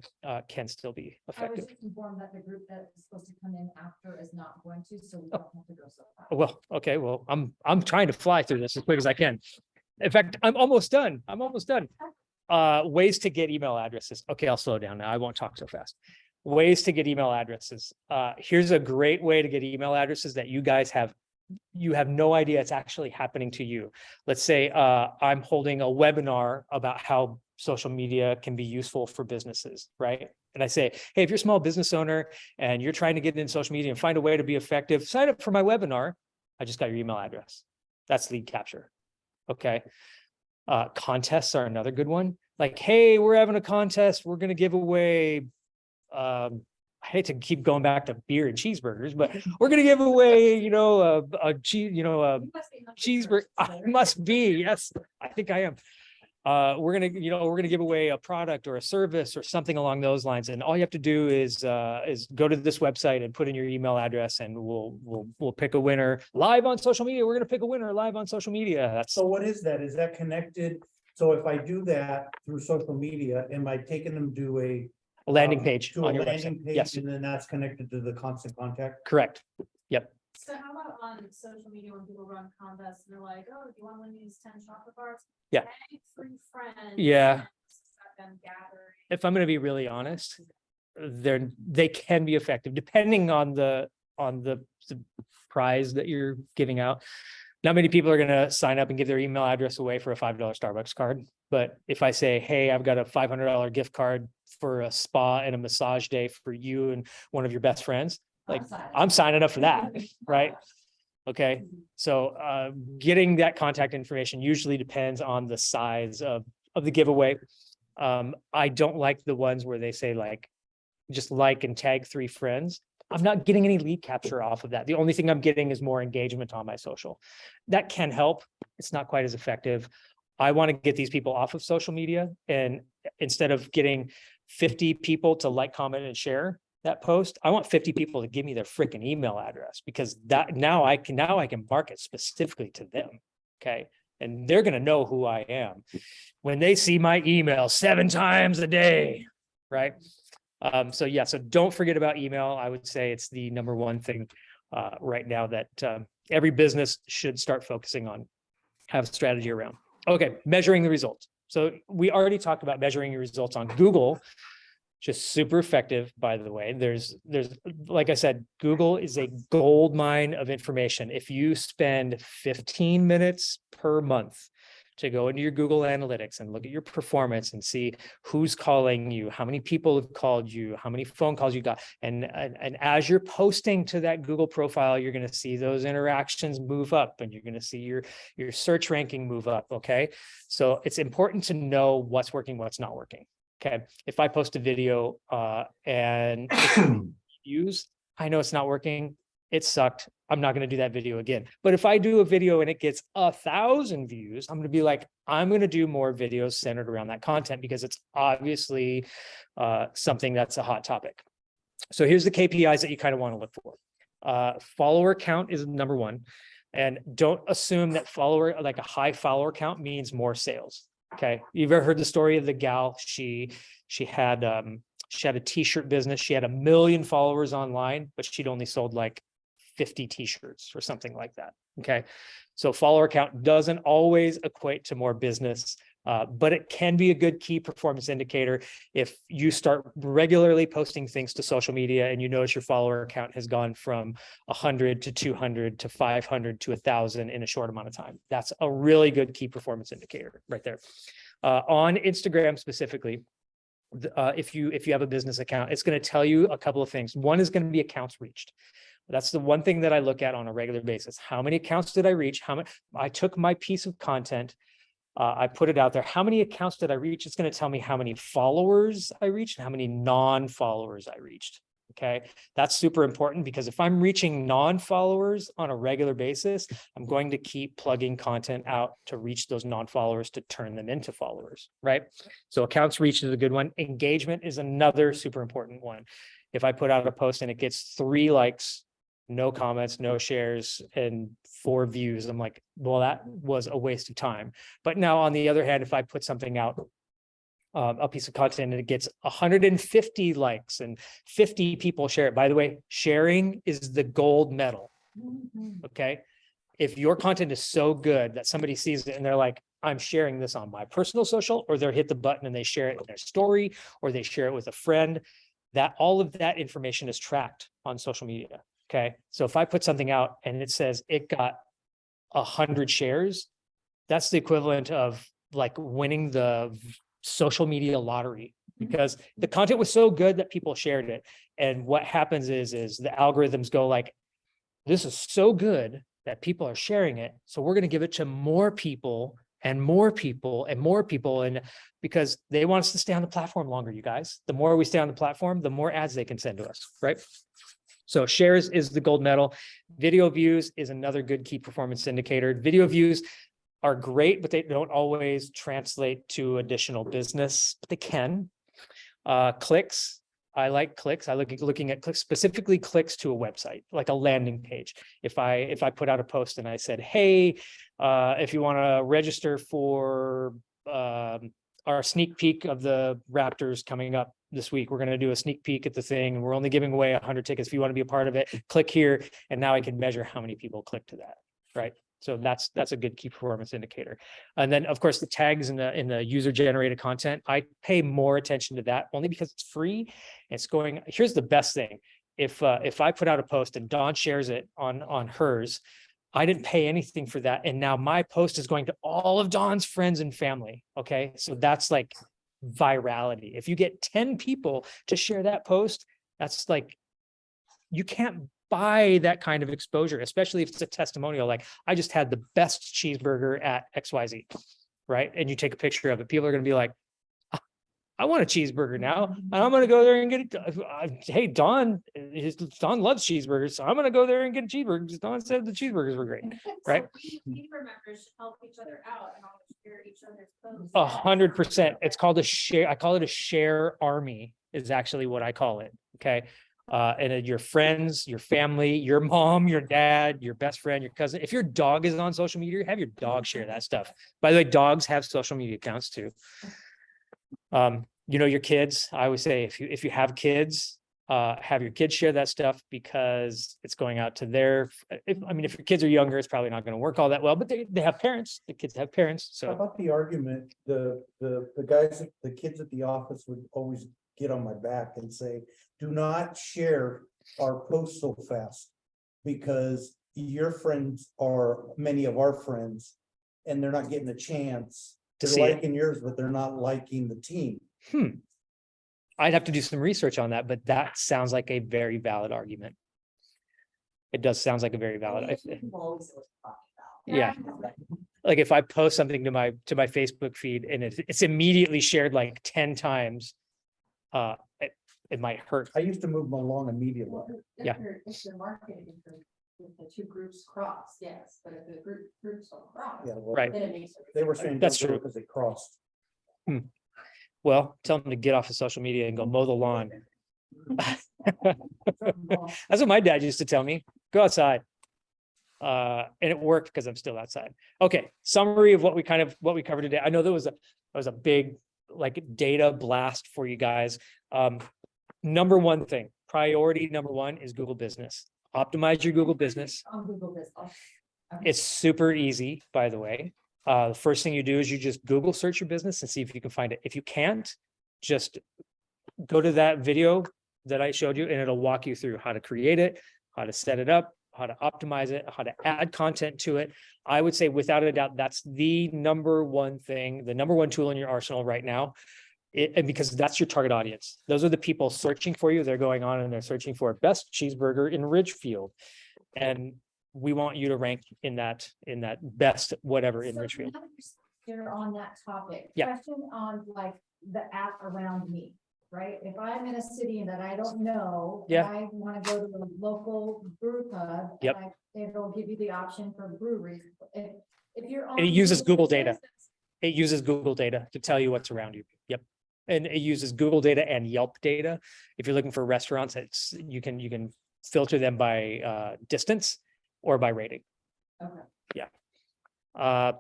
can still be I was effective. just informed that the group that is supposed to come in after is not going to, so we don't have to go so far. Well, okay. Well, I'm trying to fly through this as quick as I can. In fact, I'm almost done. Ways to get email addresses. Okay, I'll slow down now. I won't talk so fast. Ways to get email addresses. Here's a great way to get email addresses that you have no idea it's actually happening to you. Let's say I'm holding a webinar about how social media can be useful for businesses, right? And I say, hey, if you're a small business owner and you're trying to get into social media and find a way to be effective, sign up for my webinar. I just got your email address. That's lead capture. Okay. Contests are another good one. Like, hey, we're having a contest. We're going to give away, I hate to keep going back to beer and cheeseburgers, but we're going to give away, a cheeseburger. I must be. Yes, I think I am. We're going to give away a product or a service or something along those lines. And all you have to do is go to this website and put in your email address, and we'll pick a winner live on social media. We're going to pick a winner live on social media. So what is that? Is that connected? So if I do that through social media, am I taking them to a landing page to a on your landing website? page, Yes, and then that's connected to the Constant Contact? correct. Yep. So how about on social media when people run contests, they're like, oh, do you want one of these 10 chocolate bars? Yeah. Hey, free friends. Yeah. Them gathering. If I'm going to be really honest, they can be effective depending on the it's a prize that you're giving out. Not many people are gonna sign up and give their email address away for a $5 Starbucks card. But if I say, hey, I've got a $500 gift card for a spa and a massage day for you and one of your best friends, like I'm signing up for that, right? Okay, so getting that contact information usually depends on the size of the giveaway. I don't like the ones where they say like, just like and tag 3 friends. I'm not getting any lead capture off of that. The only thing I'm getting is more engagement on my social. That can help. It's not quite as effective. I want to get these people off of social media, and instead of getting 50 people to like, comment, and share that post, I want 50 people to give me their freaking email address, because that now I can market specifically to them. Okay. And they're going to know who I am when they see my email 7 times a day. Right. So yeah, so don't forget about email. I would say it's the number one thing right now that every business should start focusing on, have a strategy around. Okay, measuring the results. So we already talked about measuring your results on Google, just super effective, by the way. There's, like I said, Google is a gold mine of information. If you spend 15 minutes per month to go into your Google Analytics and look at your performance and see who's calling you, how many people have called you, how many phone calls you got. And as you're posting to that Google profile, you're going to see those interactions move up, and you're going to see your search ranking move up. Okay. So it's important to know what's working, what's not working. Okay. If I post a video and views, I know it's not working. It sucked. I'm not going to do that video again. But if I do a video and it gets 1,000 views, I'm going to be like, I'm going to do more videos centered around that content, because it's obviously something that's a hot topic. So here's the KPIs that you kind of want to look for. Follower count is number one. And don't assume that like a high follower count means more sales. Okay. You've ever heard the story of the gal? She had a t-shirt business. She had 1 million followers online, but she'd only sold like 50 t-shirts or something like that. Okay. So follower count doesn't always equate to more business, but it can be a good key performance indicator. If you start regularly posting things to social media and you notice your follower count has gone from 100 to 200 to 500 to 1,000 in a short amount of time, that's a really good key performance indicator right there. On Instagram specifically, if you have a business account, it's going to tell you a couple of things. One is going to be accounts reached. That's the one thing that I look at on a regular basis. How many accounts did I reach? How many? I took my piece of content, I put it out there. How many accounts did I reach? It's going to tell me how many followers I reached and how many non-followers I reached. Okay, that's super important, because if I'm reaching non-followers on a regular basis, I'm going to keep plugging content out to reach those non-followers to turn them into followers, right? So accounts reached is a good one. Engagement is another super important one. If I put out a post and it gets 3 likes, no comments, no shares, and 4 views, I'm like, well, that was a waste of time. But now on the other hand, if I put something out, a piece of content, and it gets 150 likes and 50 people share it. By the way, sharing is the gold medal. Okay. If your content is so good that somebody sees it and they're like, I'm sharing this on my personal social, or they'll hit the button and they share it in their story, or they share it with a friend, that all of that information is tracked on social media. Okay. So if I put something out and it says it got 100 shares, that's the equivalent of like winning the social media lottery, because the content was so good that people shared it. And what happens is the algorithms go like, this is so good that people are sharing it, so we're going to give it to more people and more people and more people. And because they want us to stay on the platform longer, you guys, the more we stay on the platform, the more ads they can send to us, right? So shares is the gold medal. Video views is another good key performance indicator. Video views are great, but they don't always translate to additional business, but they can. Clicks, I like clicks. I looking at clicks, specifically clicks to a website, like a landing page. If I put out a post and I said, hey, if you want to register for our sneak peek of the Raptors coming up this week, we're going to do a sneak peek at the thing, and we're only giving away 100 tickets. If you want to be a part of it, click here. And now I can measure how many people click to that, right? So that's a good key performance indicator. And then of course the tags in the user generated content, I pay more attention to that only because it's free. It's going, here's the best thing. if I put out a post and Dawn shares it on hers, I didn't pay anything for that. And now my post is going to all of Dawn's friends and family. Okay. So that's like virality. If you get 10 people to share that post, that's like, you can't buy that kind of exposure, especially if it's a testimonial. Like, I just had the best cheeseburger at XYZ, right? And you take a picture of it. People are going to be like, I want a cheeseburger now, and I'm going to go there and get it. Hey, Dawn loves cheeseburgers, so I'm going to go there and get a cheeseburger because Dawn said the cheeseburgers were great. Right. Chamber members should help each other out and always share each other's posts. 100%. It's called a share. I call it a share army is actually what I call it. Okay. And your friends, your family, your mom, your dad, your best friend, your cousin. If your dog is on social media, have your dog share that stuff. By the way, dogs have social media accounts too. You know, your kids, I always say, if you have kids, have your kids share that stuff because it's going out to their, if your kids are younger, it's probably not going to work all that well, but they have parents, the kids have parents. How So about the argument, the guys, the kids at the office would always get on my back and say, do not share our posts so fast. Because your friends are many of our friends and they're not getting a chance. To They're see it. liking yours, but they're not liking the team. I'd have to do some research on that, but that sounds like a very valid argument. It does sounds like a very valid. Yeah. Like if I post something to my Facebook feed and it's immediately shared like 10 times, it might hurt. I used to move them along immediately. Yeah. If you're marketing, if the two groups cross, yes, but if the groups don't cross, Yeah, well, Right. then it makes. They were saying. That's don't do it true. because they crossed. Well, tell them to get off of social media and go mow the lawn. That's what my dad used to tell me. Go outside. And it worked because I'm still outside. Okay, summary of what we covered today. I know there was a big like data blast for you guys. Number one thing, priority number one is Google Business. Optimize your Google Business. On Google Business. It's super easy, by the way. The first thing you do is you just Google search your business and see if you can find it. If you can't, just go to that video that I showed you and it'll walk you through how to create it, how to set it up, how to optimize it, how to add content to it. I would say without a doubt, that's the number one thing, the number one tool in your arsenal right now. And because that's your target audience. Those are the people searching for you. They're going on and they're searching for best cheeseburger in Ridgefield. And we want you to rank in that best whatever in Ridgefield. You're on that topic. Yeah. Question on like the app around me, right? If I'm in a city that I don't know. Yeah. I want to go to the local brew pub. Yep. And it'll give you the option for breweries. If you're on. And it uses Google Business, data. It uses Google data to tell you what's around you. Yep. And it uses Google data and Yelp data. If you're looking for restaurants, you can filter them by distance or by rating. Okay.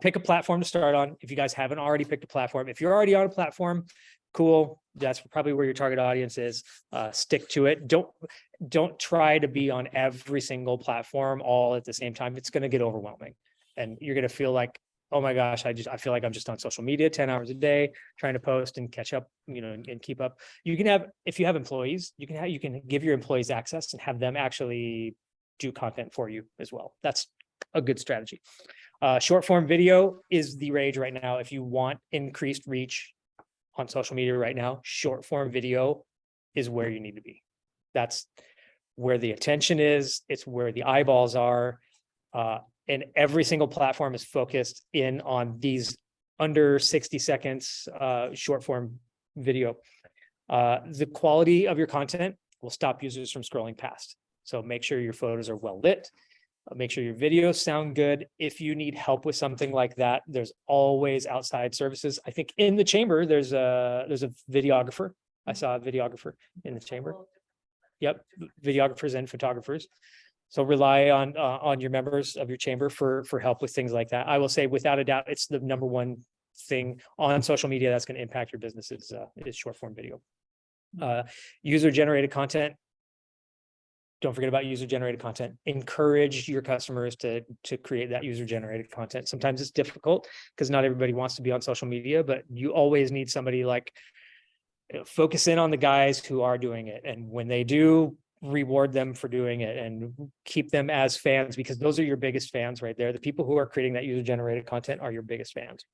Pick a platform to start on. If you guys haven't already picked a platform, if you're already on a platform, cool. That's probably where your target audience is. Stick to it. Don't try to be on every single platform all at the same time. It's going to get overwhelming and you're going to feel like, oh my gosh, I feel like I'm just on social media 10 hours a day trying to post and catch up, and keep up. You can have, if you have employees, you can give your employees access and have them actually do content for you as well. That's a good strategy. Short form video is the rage right now. If you want increased reach on social media right now, short form video is where you need to be. That's where the attention is. It's where the eyeballs are. And every single platform is focused in on these under 60 seconds short form video. The quality of your content will stop users from scrolling past. So make sure your photos are well lit. Make sure your videos sound good. If you need help with something like that, there's always outside services. I think in the chamber, there's a videographer. I saw a videographer in the chamber. Yep, videographers and photographers. So rely on your members of your chamber for help with things like that. I will say without a doubt, it's the number one thing on social media that's going to impact your business is short form video. User generated content. Don't forget about user generated content. Encourage your customers to create that user generated content. Sometimes it's difficult because not everybody wants to be on social media, but you always need somebody like focus in on the guys who are doing it. And when they do, reward them for doing it and keep them as fans, because those are your biggest fans right there. The people who are creating that user generated content are your biggest fans.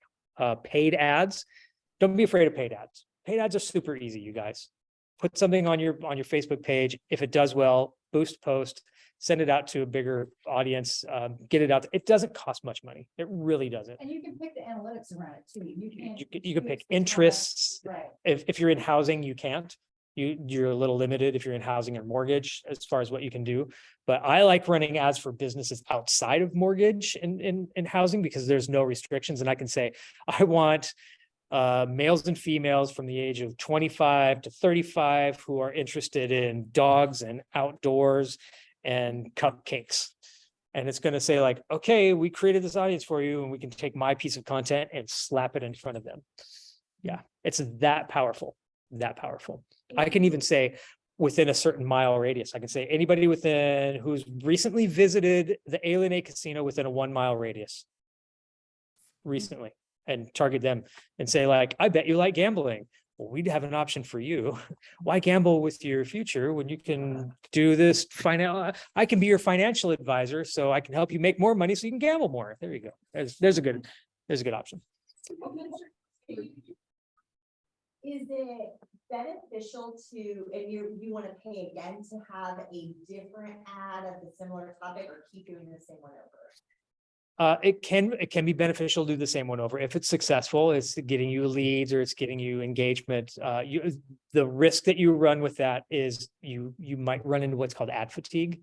Paid ads, don't be afraid of paid ads. Paid ads are super easy, you guys. Put something on your Facebook page. If it does well, boost post, send it out to a bigger audience, get it out. It doesn't cost much money. It really doesn't. And you can pick the analytics around it too. You can pick interests. Right. If you're in housing, you can't. You're a little limited if you're in housing or mortgage as far as what you can do. But I like running ads for businesses outside of mortgage and housing, because there's no restrictions. And I can say, I want males and females from the age of 25 to 35 who are interested in dogs and outdoors and cupcakes. And it's going to say like, okay, we created this audience for you, and we can take my piece of content and slap it in front of them. Yeah, it's that powerful, that powerful. I can even say within a certain mile radius, I can say anybody within who's recently visited the Alien Casino within a 1 mile radius recently, and target them and say like, I bet you like gambling. Well, we'd have an option for you. Why gamble with your future when you can do this? I can be your financial advisor, so I can help you make more money so you can gamble more. There you go. There's a good option. Is it beneficial to, if you want to pay again, to have a different ad of the similar topic, or keep doing the same one over? It can be beneficial to do the same one over. If it's successful, it's getting you leads or it's getting you engagement. The risk that you run with that is you might run into what's called ad fatigue,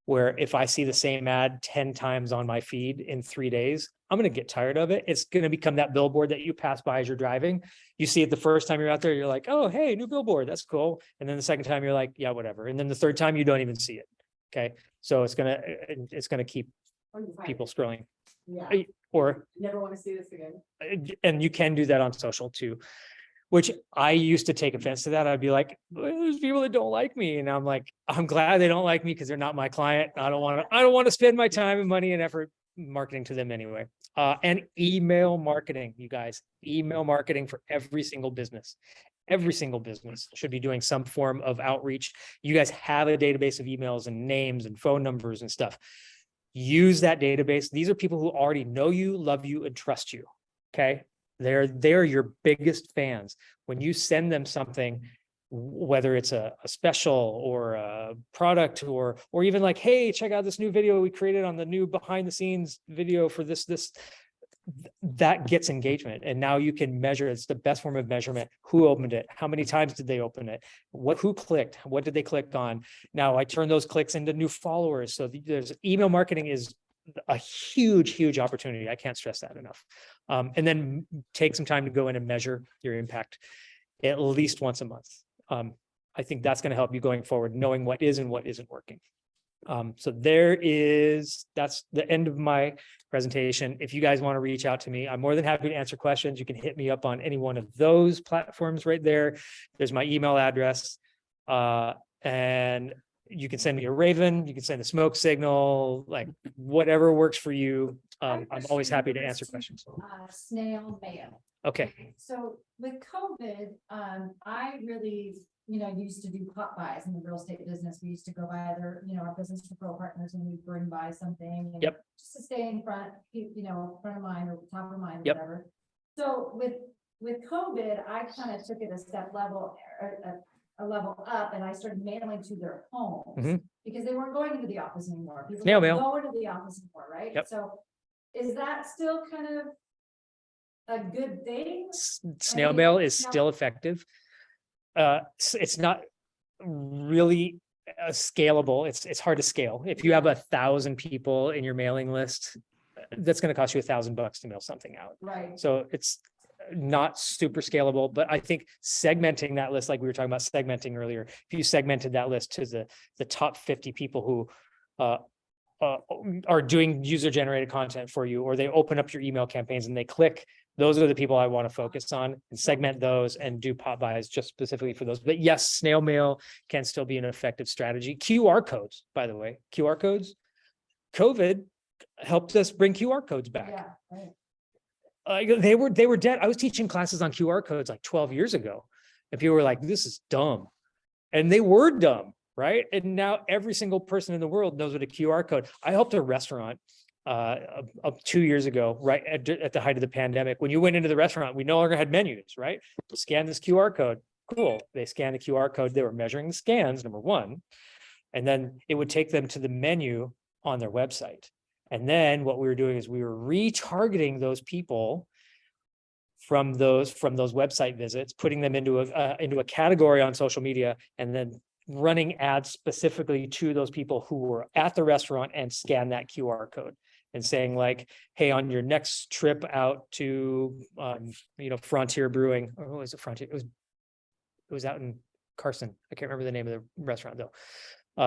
where if I see the same ad 10 times on my feed in 3 days, I'm going to get tired of it. It's going to become that billboard that you pass by as you're driving. You see it the first time you're out there, you're like, oh, hey, new billboard, that's cool. And then the second time you're like, yeah, whatever. And then the third time you don't even see it. Okay. So it's going to keep people scrolling. Yeah, Or, never want to see this again. and you can do that on social too, which I used to take offense to that. I'd be like, there's people that don't like me. And I'm like, I'm glad they don't like me because they're not my client. I don't want to spend my time and money and effort marketing to them anyway. And email marketing, you guys, email marketing for every single business. Every single business should be doing some form of outreach. You guys have a database of emails and names and phone numbers and stuff. Use that database. These are people who already know you, love you, and trust you. Okay. They're your biggest fans. When you send them something, whether it's a special or a product or even like, hey, check out this new video we created on the new behind the scenes video for this, that gets engagement. And now you can measure, it's the best form of measurement. Who opened it? How many times did they open it? Who clicked? What did they click on? Now I turn those clicks into new followers. So there's email marketing is a huge opportunity. I can't stress that enough. And then take some time to go in and measure your impact at least once a month. I think that's going to help you going forward, knowing what is and what isn't working. So that's the end of my presentation. If you guys want to reach out to me, I'm more than happy to answer questions. You can hit me up on any one of those platforms right there. There's my email address. And you can send me a Raven, you can send a smoke signal, like whatever works for you. I'm always happy to answer questions. Snail mail. Okay. So with COVID, I really, used to do pop buys in the real estate business. We used to go by their, our business referral partners, and we'd bring by something. And Yep. just to stay in front, front of mind or top of mind, Yep. whatever. So with COVID, I kind of took it a level up, and I started mailing to their homes Mhm. because they weren't going into the office anymore. People Snail don't mail. go into the office anymore, right? Yep. So is that still kind of a good thing? Snail mail is still effective. It's not really scalable. It's hard to scale. If you have 1,000 people in your mailing list, that's going to cost you $1,000 to mail something out. Right. So it's not super scalable, but I think segmenting that list, like we were talking about segmenting earlier, if you segmented that list to the top 50 people who are doing user generated content for you, or they open up your email campaigns and they click, those are the people I want to focus on and segment those and do pop buys just specifically for those. But yes, snail mail can still be an effective strategy. QR codes, by the way, QR codes, COVID helped us bring QR codes back. Yeah, right. They were dead. I was teaching classes on QR codes like 12 years ago, and people were like, this is dumb. And they were dumb, right? And now every single person in the world knows what a QR code. I helped a restaurant 2 years ago, right at the height of the pandemic. When you went into the restaurant, we no longer had menus, right? Scan this QR code. Cool. They scanned the QR code. They were measuring the scans, number one. And then it would take them to the menu on their website. And then what we were doing is we were retargeting those people from those website visits, putting them into a category on social media, and then running ads specifically to those people who were at the restaurant and scan that QR code and saying like, hey, on your next trip out to Frontier Brewing, or what was it, Frontier? It was out in Carson. I can't remember the name of the restaurant though.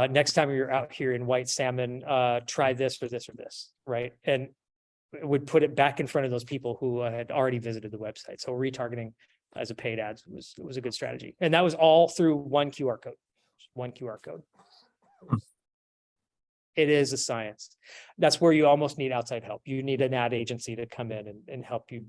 Next time you're out here in White Salmon, try this or this or this, right? And it would put it back in front of those people who had already visited the website. So retargeting as a paid ads was a good strategy. And that was all through one QR code. It is a science. That's where you almost need outside help. You need an ad agency to come in and help you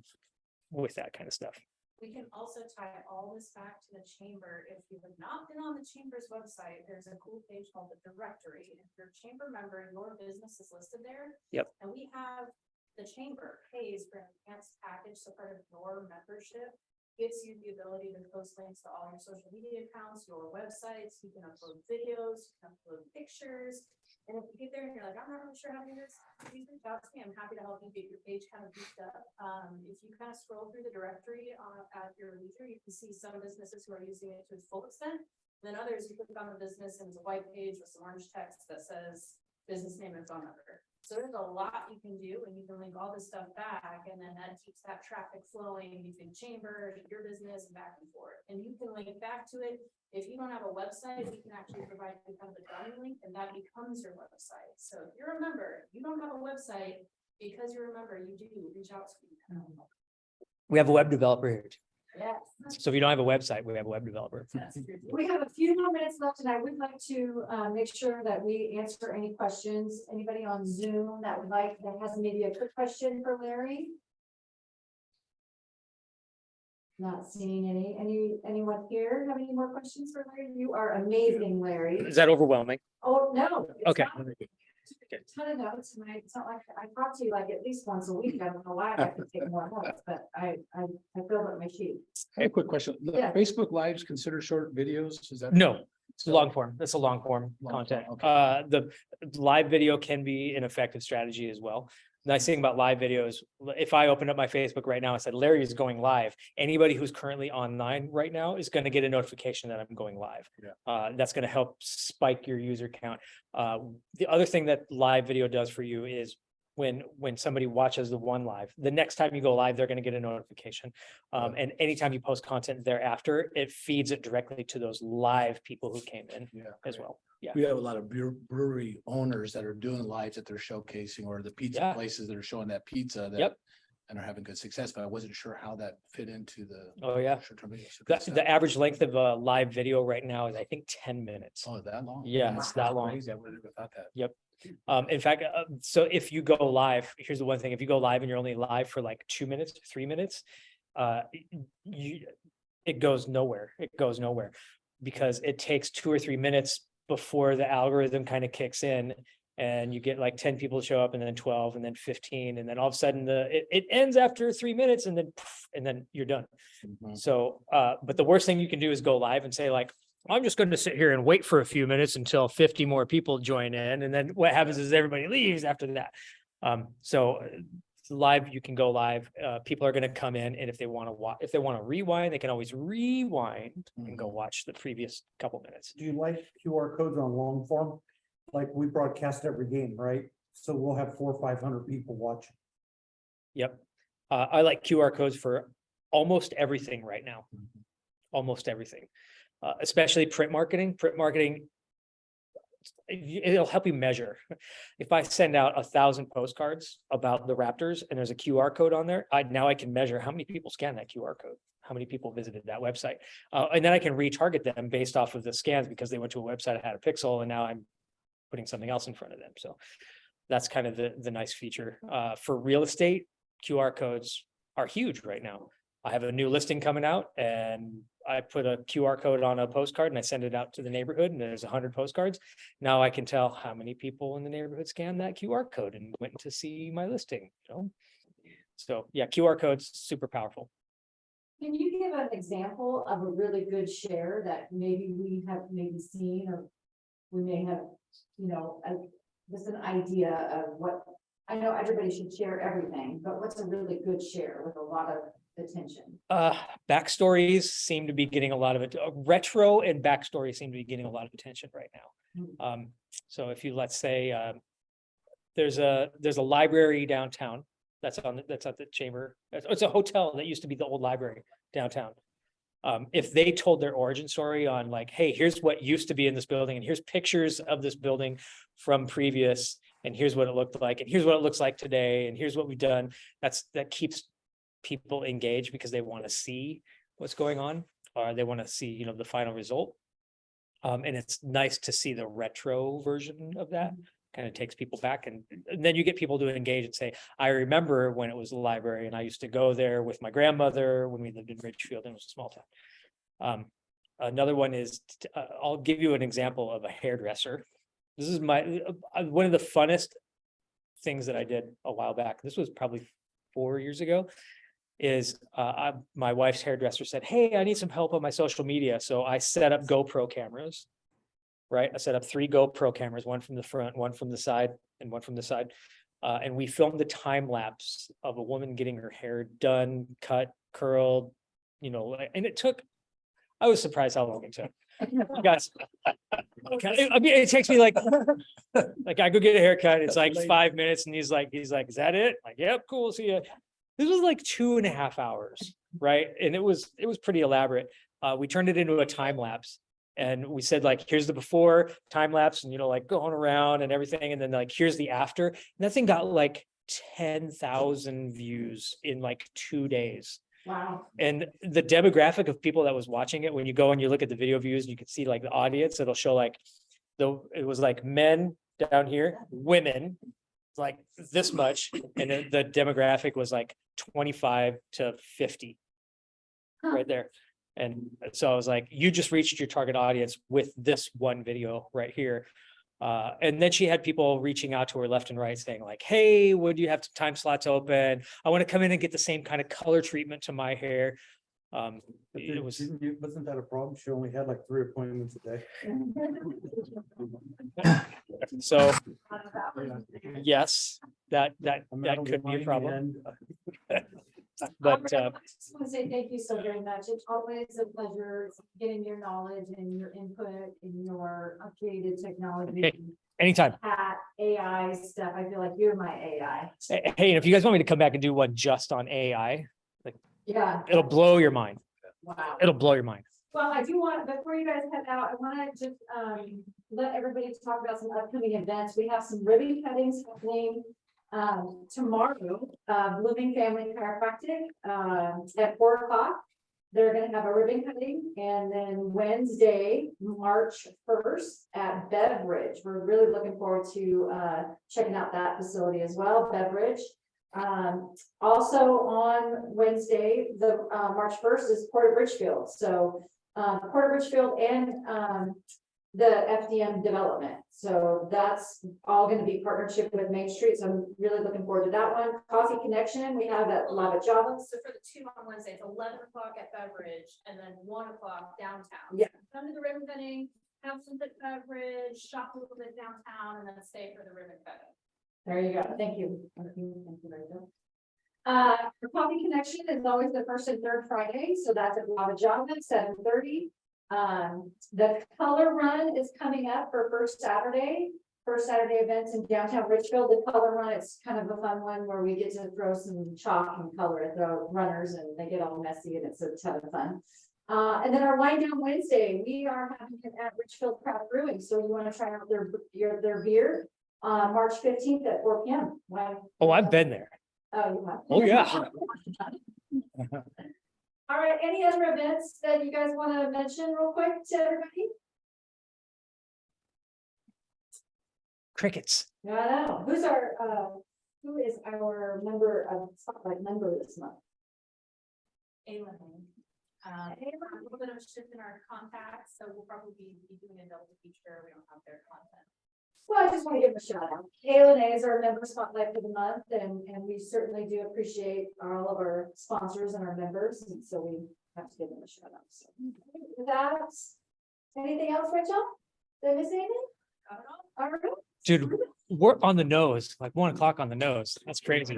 with that kind of stuff. We can also tie all this back to the chamber. If you have not been on the chamber's website, there's a cool page called the directory. If you're a chamber member, your business is listed there. Yep. And we have the chamber pays for an enhanced package. So part of your membership gives you the ability to post links to all your social media accounts, your websites. You can upload videos, you can upload pictures. And if you get there and you're like, I'm not really sure how to do this, please reach out to me. I'm happy to help you get your page kind of beefed up. If you kind of scroll through the directory at your leisure, you can see some businesses who are using it to its full extent. And then others, you click on the business and it's a white page with some orange text that says business name and phone number. So there's a lot you can do, and you can link all this stuff back, and then that keeps that traffic flowing between chamber, your business, and back and forth. And you can link back to it. If you don't have a website, we can actually provide you kind of a dummy link, and that becomes your website. So if you're a member, you don't have a website, because you're a member, you do reach out to me. We have a web developer here too. Yes. So if you don't have a website, we have a web developer. We have a few more minutes left, and I would like to make sure that we answer any questions. Anybody on Zoom that has maybe a quick question for Larry? Not seeing anyone here have any more questions for Larry? You are amazing, Larry. Is that overwhelming? Oh, no. it's Okay. not. Ton of notes, and it's not like I talk to you like at least once a week. I don't know why I have to take more notes, but I filled up my sheet. I have a quick question. The Yeah. Facebook Lives consider short videos? Is that? No, it's long form. That's a long form Long content. form, okay. The live video can be an effective strategy as well. The nice thing about live videos, if I open up my Facebook right now and said Larry is going live, anybody who's currently online right now is going to get a notification that I'm going live. Yeah. That's going to help spike your user count. The other thing that live video does for you is when somebody watches the one live, the next time you go live, they're going to get a notification. And anytime you post content thereafter, it feeds it directly to those live people who came in Yeah. as well. Yeah. We have a lot of brewery owners that are doing lives that they're showcasing, or the pizza Yeah. places that are showing that pizza that. Yep. And are having good success, but I wasn't sure how that fit into the. Oh, yeah. short-term video. So good stuff. The average length of a live video right now is, I think, 10 minutes. Oh, that long? Yeah, it's that long. Crazy. I would have thought that. In fact, so if you go live, here's the one thing, if you go live and you're only live for like 2 minutes, 3 minutes, it goes nowhere. It goes nowhere because it takes 2 or 3 minutes before the algorithm kind of kicks in and you get like 10 people show up and then 12 and then 15. And then all of a sudden it ends after 3 minutes and then you're done. Mhm. So, but the worst thing you can do is go live and say like, I'm just going to sit here and wait for a few minutes until 50 more people join in. And then what happens is everybody leaves after that. So live, you can go live. People are going to come in, and if they want to watch, if they want to rewind, they can always rewind and go watch the previous couple minutes. Do you like QR codes on long form? Like we broadcast every game, right? So we'll have 400 or 500 people watching. Yep. I like QR codes for almost everything right now. Almost everything, especially print marketing. Print marketing, it'll help you measure. If I send out 1,000 postcards about the Raptors and there's a QR code on there, now I can measure how many people scan that QR code, how many people visited that website. And then I can retarget them based off of the scans because they went to a website that had a pixel and now I'm putting something else in front of them. So that's kind of the nice feature. For real estate, QR codes are huge right now. I have a new listing coming out and I put a QR code on a postcard and I send it out to the neighborhood and there's 100 postcards. Now I can tell how many people in the neighborhood scanned that QR code and went to see my listing, you know? So yeah, QR code's super powerful. Can you give an example of a really good share that maybe we have maybe seen or we may have, you know, just an idea of what, I know everybody should share everything, but what's a really good share with a lot of attention? Backstories seem to be getting a lot of it. Retro and backstory seem to be getting a lot of attention right now. So if you, let's say, there's a library downtown that's at the chamber. It's a hotel that used to be the old library downtown. If they told their origin story on like, hey, here's what used to be in this building, and here's pictures of this building from previous, and here's what it looked like, and here's what it looks like today, and here's what we've done. That keeps people engaged because they want to see what's going on, or they want to see, you know, the final result. And it's nice to see the retro version of that. Kind of takes people back, and then you get people to engage and say, I remember when it was the library and I used to go there with my grandmother when we lived in Ridgefield and it was a small town. Another one is, I'll give you an example of a hairdresser. This is one of the funnest things that I did a while back. This was probably 4 years ago. Is my wife's hairdresser said, hey, I need some help on my social media. So I set up GoPro cameras. Right, I set up 3 GoPro cameras, one from the front, one from the side, and one from the side. And we filmed the time lapse of a woman getting her hair done, cut, curled, you know, and it took, I was surprised how long it took. You guys, I mean, it takes me like I go get a haircut, it's like 5 minutes, and he's like, is that it? Like, yep, cool, see ya. This was like 2.5 hours, right? And it was pretty elaborate. We turned it into a time lapse. And we said, like, here's the before time lapse and, you know, like going around and everything. And then like, here's the after. And that thing got like 10,000 views in like 2 days. Wow. And the demographic of people that was watching it, when you go and you look at the video views, you can see like the audience, it'll show like, it was like men down here, women, like this much. And the demographic was like 25 to 50 right there. And so I was like, you just reached your target audience with this one video right here. And then she had people reaching out to her left and right saying like, hey, would you have time slots open? I want to come in and get the same kind of color treatment to my hair. It was, Wasn't that a problem? She only had like 3 appointments a day. so yes, that I'm out on could be a the problem. end. But I just want to say thank you so very much. It's always a pleasure getting your knowledge and your input and your updated technology. Hey, anytime. At AI stuff. I feel like you're my AI. Hey, and if you guys want me to come back and do one just on AI, Yeah. it'll blow your mind. Wow. It'll blow your mind. Well, I do want, before you guys head out, I want to just let everybody talk about some upcoming events. We have some ribbon cuttings happening tomorrow, Blooming Family Chiropractic at 4 o'clock. They're gonna have a ribbon cutting, and then Wednesday, March 1st at Beveridge. We're really looking forward to checking out that facility as well, Beveridge. Also on Wednesday, the March 1st is Port of Richfield. So Port of Richfield and the FDM development. So that's all going to be partnership with Main Street. So I'm really looking forward to that one. Coffee Connection, we have at Lava Java. So for the 2 on Wednesday, it's 11 o'clock at Beveridge and then 1 o'clock downtown. Yeah. Come to the ribbon cutting, have some at Beveridge, shop a little bit downtown, and then stay for the ribbon cutting. There you go. Thank you. Thank you. Thank you, Rachel. The Coffee Connection is always the first and third Friday. So that's at Lava Java at 7:30. The color run is coming up for first Saturday events in downtown Richfield. The color run, it's kind of a fun one where we get to throw some chalk and color at the runners and they get all messy and it's a ton of fun. And then our Wine Down Wednesday, we are having it at Richfield Craft Brewing. So you want to try out their beer, March 15th at 4 p.m. Oh, I've been there. Oh, you have? Oh, yeah. All right, any other events that you guys want to mention real quick to everybody? Crickets. I know. Who is our member of Spotlight member this month? Ayla. A little bit of a shift in our contacts, so we'll probably be doing a double feature. We don't have their content. Well, I just want to give them a shout out. ALNA is our member spotlight for the month, and we certainly do appreciate all of our sponsors and our members, and so we have to give them a shout out. So, with that, anything else, Rachel? Did I miss anything? Got it all? All right. Dude, we're on the nose, like 1 o'clock on the nose. That's crazy.